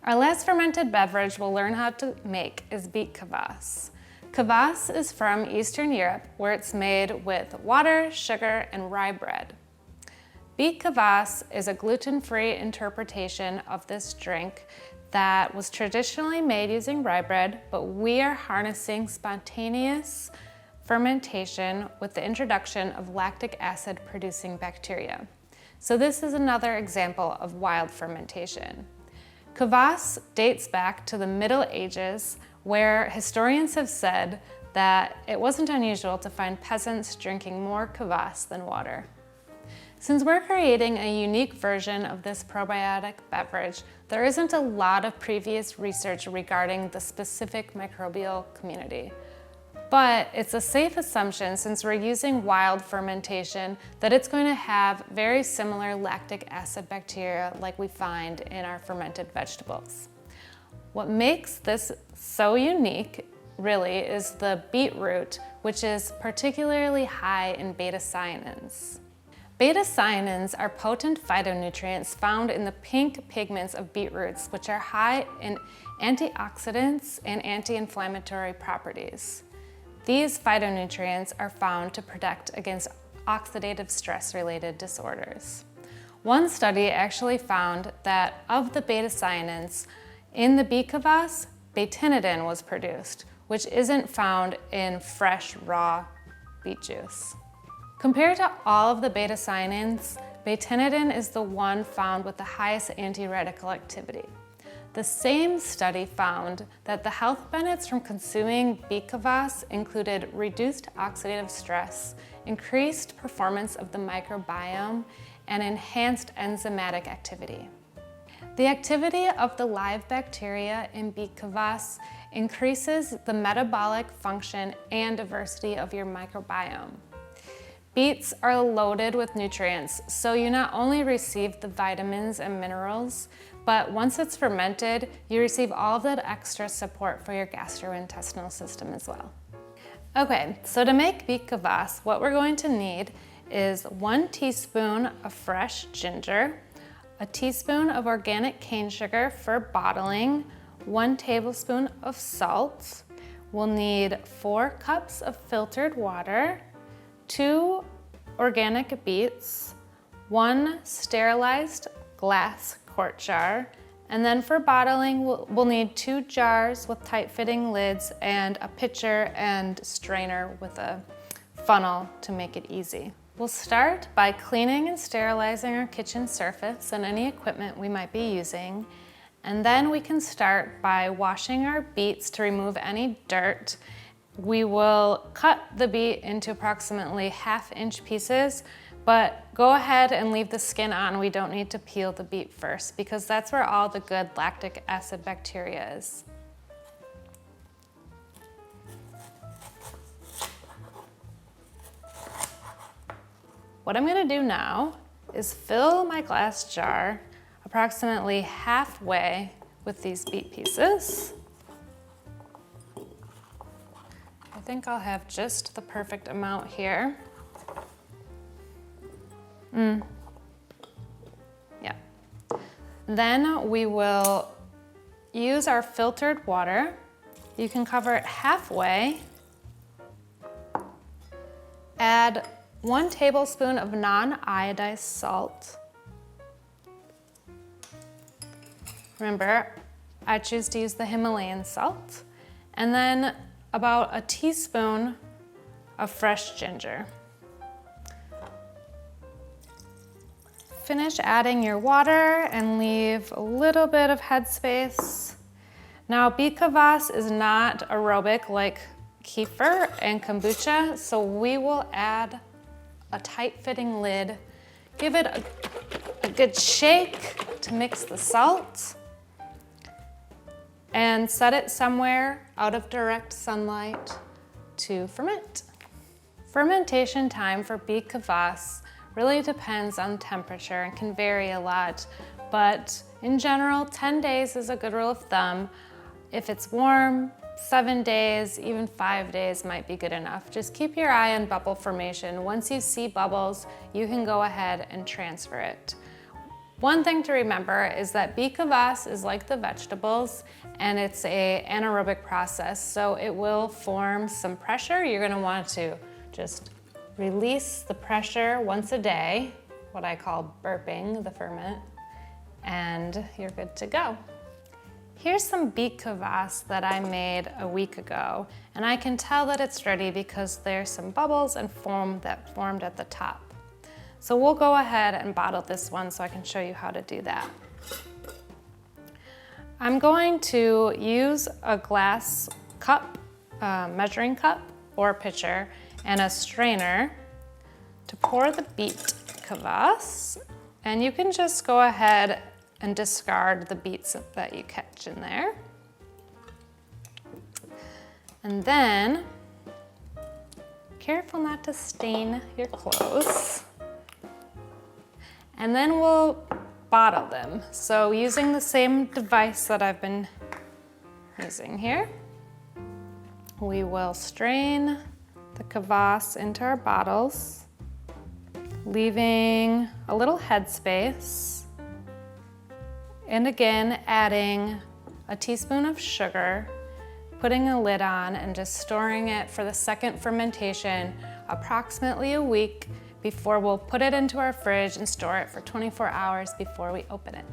Our last fermented beverage we'll learn how to make is Beet Kvass. Kvass is from Eastern Europe, where it's made with water, sugar, and rye bread. Beet Kvass is a gluten-free interpretation of this drink that was traditionally made using rye bread, but we are harnessing spontaneous fermentation with the introduction of lactic acid producing bacteria. So this is another example of wild fermentation. Kvass dates back to the Middle Ages, where historians have said that it wasn't unusual to find peasants drinking more kvass than water. Since we're creating a unique version of this probiotic beverage, there isn't a lot of previous research regarding the specific microbial community. But it's a safe assumption, since we're using wild fermentation, that it's going to have very similar lactic acid bacteria like we find in our fermented vegetables. What makes this so unique, really, is the beetroot, which is particularly high in beta-cyanins. Beta-cyanins are potent phytonutrients found in the pink pigments of beetroots, which are high in antioxidants and anti-inflammatory properties. These phytonutrients are found to protect against oxidative stress-related disorders. One study actually found that of the beta-cyanins in the Beet Kvass, betinidin was produced, which isn't found in fresh, raw beet juice. Compared to all of the beta-cyanins, betinidin is the one found with the highest anti-radical activity. The same study found that the health benefits from consuming Beet Kvass included reduced oxidative stress, increased performance of the microbiome, and enhanced enzymatic activity. The activity of the live bacteria in Beet Kvass increases the metabolic function and diversity of your microbiome. Beets are loaded with nutrients, so you not only receive the vitamins and minerals, but once it's fermented, you receive all of that extra support for your gastrointestinal system as well. Okay, so to make Beet Kvass, what we're going to need is 1 teaspoon of fresh ginger, a teaspoon of organic cane sugar for bottling, 1 tablespoon of salt. We'll need 4 cups of filtered water, 2 organic beets, 1 sterilized glass quart jar, and then for bottling, we'll need 2 jars with tight-fitting lids and a pitcher and strainer with a funnel to make it easy. We'll start by cleaning and sterilizing our kitchen surface and any equipment we might be using, and then we can start by washing our beets to remove any dirt. We will cut the beet into approximately 1/2-inch pieces, but go ahead and leave the skin on. We don't need to peel the beet first, because that's where all the good lactic acid bacteria is. What I'm gonna do now is fill my glass jar approximately halfway with these beet pieces. I think I'll have just the perfect amount here. Yeah. Then we will use our filtered water. You can cover it halfway. Add 1 tablespoon of non-iodized salt. Remember, I choose to use the Himalayan salt. And then about a teaspoon of fresh ginger. Finish adding your water and leave a little bit of headspace. Now, Beet Kvass is not aerobic like kefir and kombucha, so we will add a tight-fitting lid. Give it a good shake to mix the salt, and set it somewhere out of direct sunlight to ferment. Fermentation time for Beet Kvass really depends on temperature and can vary a lot, but in general, 10 days is a good rule of thumb. If it's warm, 7 days, even 5 days might be good enough. Just keep your eye on bubble formation. Once you see bubbles, you can go ahead and transfer it. One thing to remember is that beet kvass is like the vegetables and it's an anaerobic process, so it will form some pressure. You're gonna want to just release the pressure once a day, what I call burping the ferment, and you're good to go. Here's some beet kvass that I made a week ago, and I can tell that it's ready because there's some bubbles and foam that formed at the top. So we'll go ahead and bottle this one so I can show you how to do that. I'm going to use a glass cup, measuring cup or pitcher, and a strainer to pour the beet kvass. And you can just go ahead and discard the beets that you catch in there. And then, careful not to stain your clothes. And then we'll bottle them. So using the same device that I've been using here, we will strain the kvass into our bottles, leaving a little headspace. And again, adding a teaspoon of sugar, putting a lid on and just storing it for the second fermentation, approximately a week, before we'll put it into our fridge and store it for 24 hours before we open it.